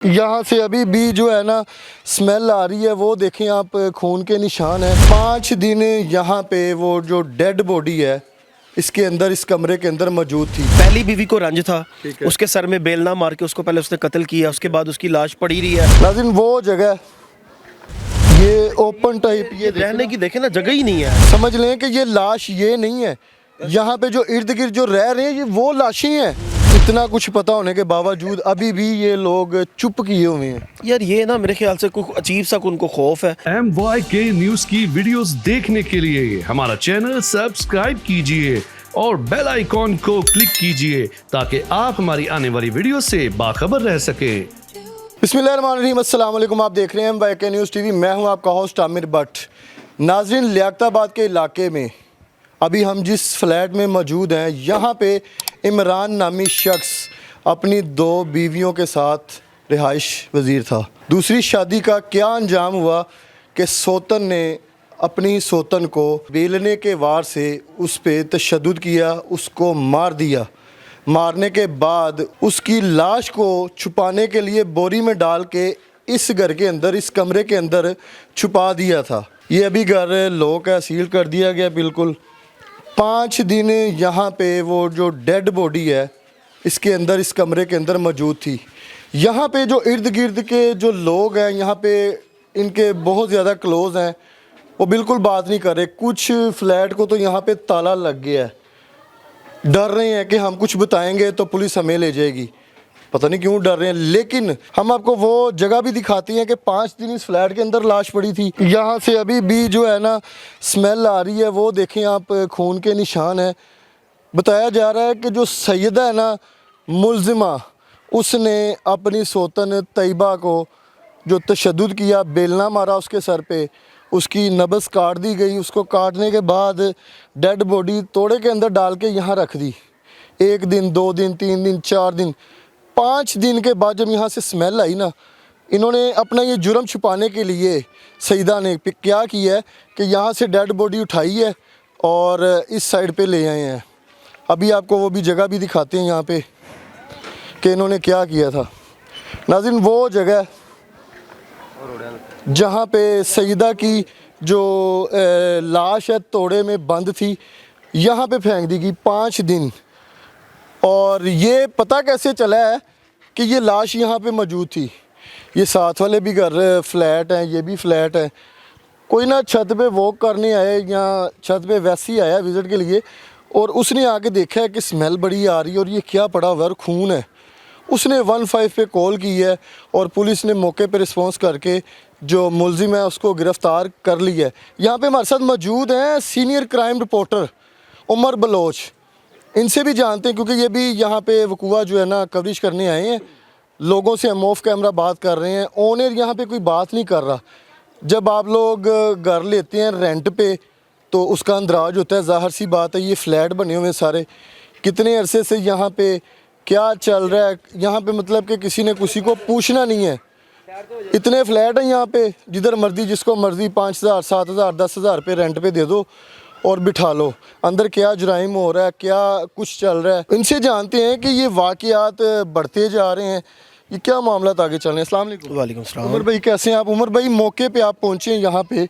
यहाँ से अभी भी जो है ना स्मेल आ रही है, वो देखें आप, खून के निशान हैं। 5 दिन यहाँ पे वो जो डेड बॉडी है इसके अंदर, इस कमरे के अंदर मौजूद थी। पहली बीवी को रंज था, उसके सर में बेलना मार के उसको पहले उसने कत्ल किया, उसके बाद उसकी लाश पड़ी रही है। नाज़रीन वो जगह, ये ओपन टाइप, ये रहने की देखे ना जगह ही नहीं है। समझ लें कि ये लाश ये नहीं है, यहाँ पे जो इर्द गिर्द जो रह रहे हैं ये वो लाशें हैं। इतना कुछ पता होने के बावजूद अभी भी ये लोग चुप किए हुए हैं। यार ये ना मेरे ख्याल से कुछ अजीब सा उनको खौफ है। MYK न्यूज की वीडियोस देखने के लिए हमारा चैनल सब्सक्राइब कीजिए और बेल आइकॉन को क्लिक कीजिए ताकि आप हमारी आने वाली वीडियो से बाखबर रह सकें। बिस्मिल्लाहिर्रहमानिर्रहीम, अस्सलाम वालेकुम। आप देख रहे हैं MYK न्यूज़ टीवी। मैं हूं आपका होस्ट आमिर भट्ट। नाज़रीन, लियाकताबाद के इलाके में अभी हम जिस फ्लैट में मौजूद हैं, यहाँ पे इमरान नामी शख्स अपनी 2 बीवियों के साथ रिहाइश वज़ीर था। दूसरी शादी का क्या अंजाम हुआ कि सोतन ने अपनी सोतन को बेलने के वार से उस पर तशद्दुद किया, उसको मार दिया। मारने के बाद उसकी लाश को छुपाने के लिए बोरी में डाल के इस घर के अंदर, इस कमरे के अंदर छुपा दिया था। ये अभी घर लॉक है, सील कर दिया गया बिल्कुल। 5 दिन यहाँ पे वो जो डेड बॉडी है इसके अंदर, इस कमरे के अंदर मौजूद थी। यहाँ पे जो इर्द गिर्द के जो लोग हैं, यहाँ पे इनके बहुत ज़्यादा क्लोज़ हैं, वो बिल्कुल बात नहीं कर रहे। कुछ फ्लैट को तो यहाँ पे ताला लग गया है, डर रहे हैं कि हम कुछ बताएंगे तो पुलिस हमें ले जाएगी। पता नहीं क्यों डर रहे हैं। लेकिन हम आपको वो जगह भी दिखाती हैं कि 5 दिन इस फ्लैट के अंदर लाश पड़ी थी। यहाँ से अभी भी जो है ना स्मेल आ रही है, वो देखें आप, खून के निशान है। बताया जा रहा है कि जो सैयदा है ना मुल्जिमा, उसने अपनी सोतन तैयबा को जो तशद्दुद किया, बेलना मारा उसके सर पे, उसकी नब्ज़ काट दी गई। उसको काटने के बाद डेड बॉडी तोड़े के अंदर डाल के यहाँ रख दी। 1 दिन, 2 दिन, 3 दिन, 4 दिन, 5 दिन के बाद जब यहाँ से स्मेल आई ना, इन्होंने अपना ये जुर्म छुपाने के लिए सईदा ने क्या किया है कि यहाँ से डेड बॉडी उठाई है और इस साइड पे ले आए हैं। अभी आपको वो भी जगह भी दिखाते हैं यहाँ पे कि इन्होंने क्या किया था। नाज़रीन वो जगह जहाँ पे सईदा की जो लाश है तोड़े में बंद थी, यहाँ पे फेंक दी गई 5 दिन। और ये पता कैसे चला है कि ये लाश यहाँ पे मौजूद थी। ये साथ वाले भी घर फ्लैट हैं, ये भी फ्लैट है। कोई ना छत पे वॉक करने आया या छत पे वैसे ही आया विज़िट के लिए, और उसने आके देखा है कि स्मेल बड़ी आ रही है और ये क्या पड़ा हुआ है, खून है। उसने 15 पे कॉल की है और पुलिस ने मौके पे रिस्पॉन्स करके जो मुलजिम है उसको गिरफ़्तार कर लिया है। यहाँ पे हमारे साथ मौजूद हैं senior crime reporter Umar Baloch. इनसे भी जानते हैं क्योंकि ये भी यहाँ पे वकूआ जो है ना कवरेज करने आए हैं। लोगों से हम ऑफ कैमरा बात कर रहे हैं। ओनर यहाँ पे कोई बात नहीं कर रहा। जब आप लोग घर लेते हैं रेंट पे तो उसका अंदराज होता है, ज़ाहिर सी बात है। ये फ्लैट बने हुए हैं सारे, कितने अरसे से यहाँ पे क्या चल रहा है, यहाँ पे मतलब कि किसी ने किसी को पूछना नहीं है। इतने फ्लैट हैं यहाँ पे, जिधर मर्जी जिसको मर्जी 5,000, 7,000, 10,000 पे रेंट पे दे दो और बिठा लो। अंदर क्या जुराइम हो रहा है, क्या कुछ चल रहा है, इनसे जानते हैं कि ये वाक़यात बढ़ते जा रहे हैं। ये क्या मामला आगे चल रहे हैं। अस्सलाम वालेकुम। वालेकुम सलाम। उमर भाई कैसे हैं आप? उमर भाई मौके पे आप पहुँचे हैं यहाँ पे,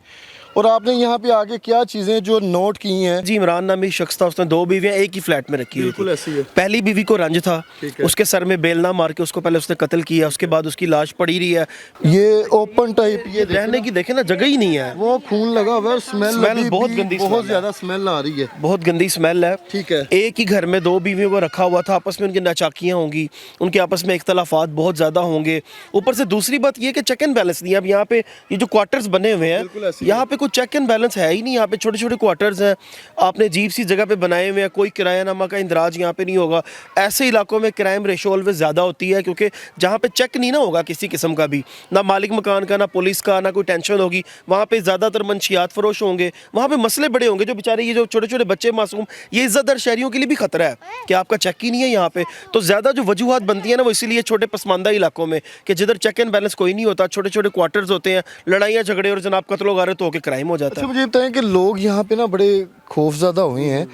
और आपने यहाँ पे आके क्या चीज़ें जो नोट की हैं? जी, इमरान नामी शख्स था, उसने 2 बीवियां एक ही फ्लैट में रखी हुई बिल्कुल थी। ऐसी है। पहली बीवी को रंज था, उसके सर में बेलना मार के उसको पहले उसने कत्ल किया, उसके बाद उसकी लाश पड़ी रही है। ये ओपन टाइप, ये रहने की देखे ना जगह ही नहीं है। वो खून लगा हुआ है, स्मेल बहुत गंदी, बहुत ज़्यादा स्मेल आ रही है, बहुत गंदी स्मेल है। ठीक है। एक ही घर में 2 बीवियों को रखा हुआ था, आपस में उनकी नाचाकियाँ होंगी, उनके आपस में इख्तलाफात बहुत ज़्यादा होंगे। ऊपर से दूसरी बात ये कि चेक एंड बैलेंस नहीं है। अब यहाँ पे ये जो क्वार्टर्स बने हुए हैं, यहाँ पे कोई चेक एंड बैलेंस है ही नहीं। यहाँ पे छोटे छोटे क्वार्टर्स हैं, आपने अजीब सी जगह पे बनाए हुए हैं, कोई किरायानामा का इंदराज यहाँ पे नहीं होगा। ऐसे इलाकों में क्राइम रेशो ऑलवेज ज़्यादा होती है, क्योंकि जहाँ पे चेक नहीं ना होगा किसी किस्म का भी, ना मालिक मकान का, ना पुलिस का, ना कोई टेंशन होगी, वहाँ पे ज़्यादातर मंशियात फरोश होंगे, वहाँ पे मसले बड़े होंगे। जो बेचारे ये जो छोटे छोटे बच्चे मासूम, ये इज्जतदार शहरियों के लिए भी खतरा है कि आपका चेक ही नहीं है यहाँ पे। तो ज़्यादा जो वजूहात बनती है ना, वो इसीलिए छोटे पसमानदा इलाकों में कि जिधर चेक एंड बैलेंस कोई नहीं होता, छोटे छोटे क्वार्टर्स होते हैं, लड़ाइयाँ झगड़े और जनाब कत्लो गारत होकर क्राइम हो जाता है। मुझे बताएं कि लोग यहाँ पे ना बड़े खौफज़दा हुए हैं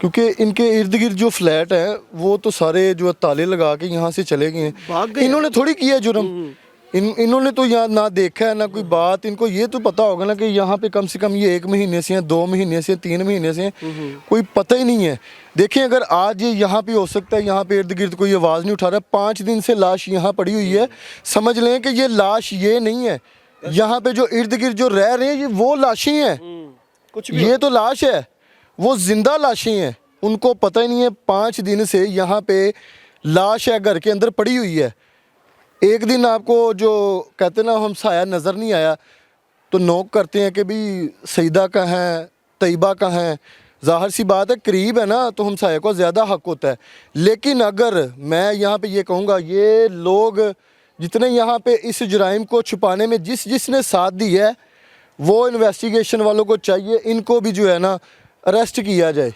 क्योंकि इनके इर्द गिर्द जो फ्लैट है वो तो सारे जो ताले लगा के यहाँ से चले गए हैं। इन्होंने थोड़ी किया जुर्म, इन्होंने तो यहाँ ना देखा है ना कोई बात, इनको ये तो पता होगा ना कि यहाँ पे कम से कम ये 1 महीने से हैं, 2 महीने से, 3 महीने से हैं, कोई पता ही नहीं है। देखें अगर आज ये यहाँ पे हो सकता है, यहाँ पे इर्द गिर्द कोई आवाज़ नहीं उठा रहा, 5 दिन से लाश यहाँ पड़ी हुई है, समझ लें कि ये लाश ये नहीं है, यहाँ पे जो इर्द गिर्द जो रह रहे हैं ये वो लाशें हैं, कुछ भी ये तो लाश है, वो जिंदा लाशें हैं, उनको पता ही नहीं है। 5 दिन से यहाँ पे लाश है घर के अंदर पड़ी हुई है। एक दिन आपको जो कहते ना हम साया नज़र नहीं आया तो नोक करते हैं कि भाई सईदा कहाँ है, तैयबा कहाँ है। ज़ाहिर सी बात है करीब है ना तो हम साया को ज़्यादा हक होता है। लेकिन अगर मैं यहाँ पे ये कहूँगा, ये लोग जितने यहाँ पे इस जुराइम को छुपाने में जिसने साथ दी है, वो इन्वेस्टिगेशन वालों को चाहिए इनको भी जो है ना अरेस्ट किया जाए,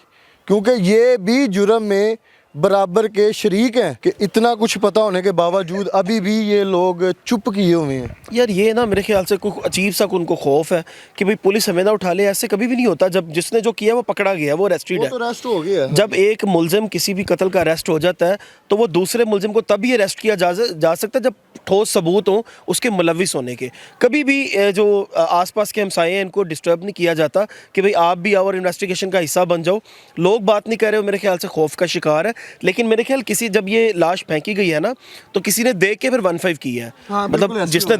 क्योंकि ये भी जुर्म में बराबर के शरीक हैं कि इतना कुछ पता होने के बावजूद अभी भी ये लोग चुप किए हुए हैं। यार ये ना मेरे ख्याल से कोई अजीब सा उनको खौफ है कि भाई पुलिस हमें ना उठा ले। ऐसे कभी भी नहीं होता। जब जिसने जो किया वो पकड़ा गया, वो अरेस्टेड है। तो अरेस्ट हो गया। जब एक मुलजिम किसी भी कत्ल का अरेस्ट हो जाता है तो वो दूसरे मुलजिम को तभी अरेस्ट किया जा सकता है जब ठोस सबूत हो उसके मुलविस होने के। कभी भी जो आसपास के हमसाए हैं इनको डिस्टर्ब नहीं किया जाता कि भाई आप भी आओ और इन्वेस्टिगेशन का हिस्सा बन जाओ। लोग बात नहीं कर रहे हो, मेरे ख्याल से खौफ का शिकार है। लेकिन मेरे ख्याल किसी जब ये लाश फेंकी गई है ना तो किसी ने देख के फिर 15 की है। हाँ, मतलब जिसने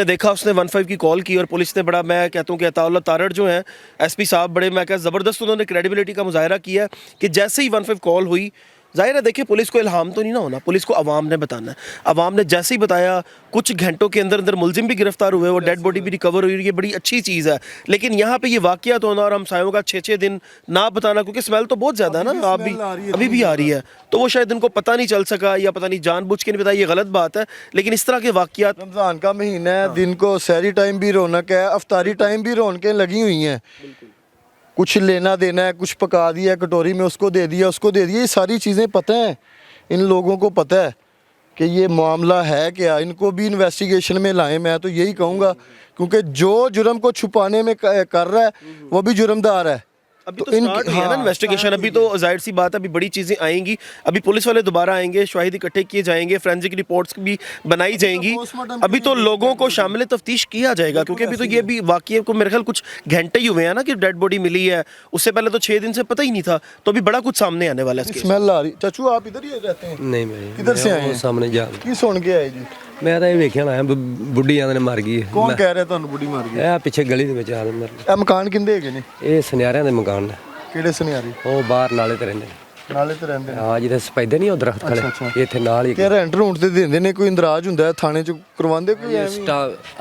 देखा उसने 15 की कॉल की और पुलिस ने बड़ा, मैं कहता हूँ कि अताउल्लाह तारड़ जो हैं एसपी साहब, बड़े मैं कहता ज़बरदस्त उन्होंने क्रेडिबिलिटी का मुजाहरा किया कि जैसे ही 15 कॉल हुई, जाहिर है देखिए पुलिस को इल्हाम तो नहीं ना होना, पुलिस को अवाम ने बताना है। अवाम ने जैसे ही बताया कुछ घंटों के अंदर अंदर मुलजिम भी गिरफ्तार हुए, वो डेड बॉडी भी रिकवर हुई, ये बड़ी अच्छी चीज़ है। लेकिन यहाँ पे ये वाक़यात होना और हमसायों का 6-6 दिन ना बताना, क्योंकि स्मेल तो बहुत ज़्यादा है ना, आप भी अभी भी आ रही है, तो वो शायद इनको पता नहीं चल सका या पता नहीं जानबूझ के नहीं बताया, ये गलत बात है। लेकिन इस तरह के वाक़यात, रमज़ान का महीना है, दिन को सहरी टाइम भी रौनक है, अफ्तारी टाइम भी रौनकें लगी हुई हैं, कुछ लेना देना है, कुछ पका दिया कटोरी में, उसको दे दिया, ये सारी चीज़ें पता हैं इन लोगों को, पता है कि ये मामला है क्या। इनको भी इन्वेस्टिगेशन में लाएं, मैं तो यही कहूँगा, क्योंकि जो जुर्म को छुपाने में कर रहा है वो भी जुर्मदार है। अभी तो स्टार्ट हुई है ना इन्वेस्टिगेशन। अभी तो जाहिर सी बात है अभी बड़ी चीज़ें आएंगी। अभी पुलिस वाले दोबारा आएंगे, शाहिद इकट्ठे किए जाएंगे, फोरेंसिक रिपोर्ट्स भी बनाई जाएंगी। अभी तो लोगों को शामिल तफ्तीश किया जाएगा, क्योंकि अभी तो ये भी वाकई को मेरे ख्याल कुछ घंटे ही हुए हैं ना कि डेड बॉडी मिली है। उससे पहले तो 6 दिन से पता ही नहीं था, तो अभी बड़ा कुछ सामने आने वाला है। स्मेल आ रही। चाचू आप इधर ही रहते हैं? नहीं मैं किधर से आए हैं? सामने जा की सुन के आए जी? ਮੈਂ ਤਾਂ ਇਹ ਵੇਖਿਆ ਨਾ ਬੁੱਢੀ ਜਾਂਦੇ ਨੇ ਮਰ ਗਈ ਕੌਣ ਕਹਿ ਰਿਹਾ ਤੁਹਾਨੂੰ ਬੁੱਢੀ ਮਾਰ ਗਈ? ਇਹ ਪਿੱਛੇ ਗਲੀ ਦੇ ਵਿੱਚ ਆ ਮਰ ਇਹ ਮਕਾਨ ਕਿੰਦੇ ਹੈਗੇ ਨੇ? ਇਹ ਸੁਨਿਆਰਿਆਂ ਦੇ ਮਕਾਨ ਨੇ। ਕਿਹੜੇ ਸੁਨਿਆਰੀ? ਉਹ ਬਾਹਰ ਨਾਲੇ ਤੇ ਰਹਿੰਦੇ ਨੇ। ਨਾਲੇ ਤੇ ਰਹਿੰਦੇ ਨੇ? ਹਾਂ ਜਿਹਦੇ ਸਪੈਦੇ ਨਹੀਂ ਉਹ ਦਰਖਤ ਖੜੇ ਇੱਥੇ ਨਾਲ ਹੀ। ਕਿ ਰੈਂਟ ਰੂੰਟ ਤੇ ਦਿੰਦੇ ਨੇ, ਕੋਈ ਇੰਦਰਾਜ ਹੁੰਦਾ ਹੈ ਥਾਣੇ ਚ ਕਰਵਾਉਂਦੇ ਕੋਈ ਐਵੇਂ?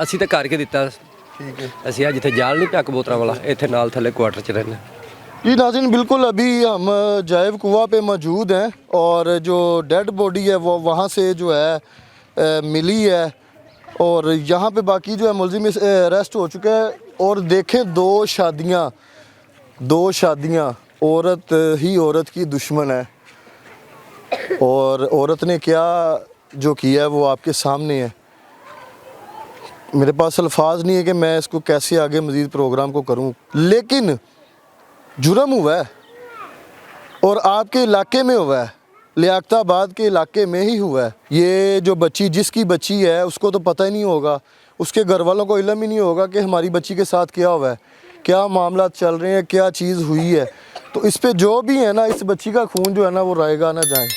ਅਸੀਂ ਤਾਂ ਕਰਕੇ ਦਿੱਤਾ। ਠੀਕ ਹੈ। ਅਸੀਂ ਆ ਜਿੱਥੇ ਜਾਲ ਨਹੀਂ ਪਿਆ ਕਬੂਤਰਾਂ ਵਾਲਾ, ਇੱਥੇ ਨਾਲ ਥੱਲੇ ਕੁਆਟਰ ਚ ਰਹਿੰਦੇ। जी नाज़रीन, बिल्कुल अभी हम जायब कुआं पे मौजूद हैं और जो डेड बॉडी है वो वहाँ से जो है मिली है, और यहाँ पे बाकी जो है मुलजिम अरेस्ट हो चुका है। और देखें दो शादियाँ, औरत ही औरत की दुश्मन है, और औरत ने क्या जो किया है वो आपके सामने है। मेरे पास अल्फाज नहीं है कि मैं इसको कैसे आगे मज़ीद प्रोग्राम को करूँ, लेकिन जुर्म हुआ है और आपके इलाके में हुआ है, लियाकताबाद के इलाके में ही हुआ है। ये जो बच्ची, जिसकी बच्ची है, उसको तो पता ही नहीं होगा, उसके घर वालों को इल्म ही नहीं होगा कि हमारी बच्ची के साथ क्या हुआ है, क्या मामला चल रहे हैं, क्या चीज़ हुई है। तो इस पे जो भी है ना, इस बच्ची का खून जो है ना वो रायगा ना जाए,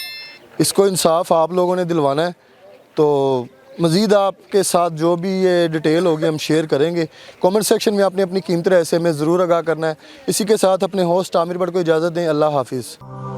इसको इंसाफ आप लोगों ने दिलवाना है। तो मज़ीद आपके साथ जो भी ये डिटेल होगी हम शेयर करेंगे। कमेंट सेक्शन में आपने अपनी कीमती राय से हमें ज़रूर आगाह करना है। इसी के साथ अपने होस्ट आमिर भट्ट को इजाज़त दें। अल्लाह हाफिज़।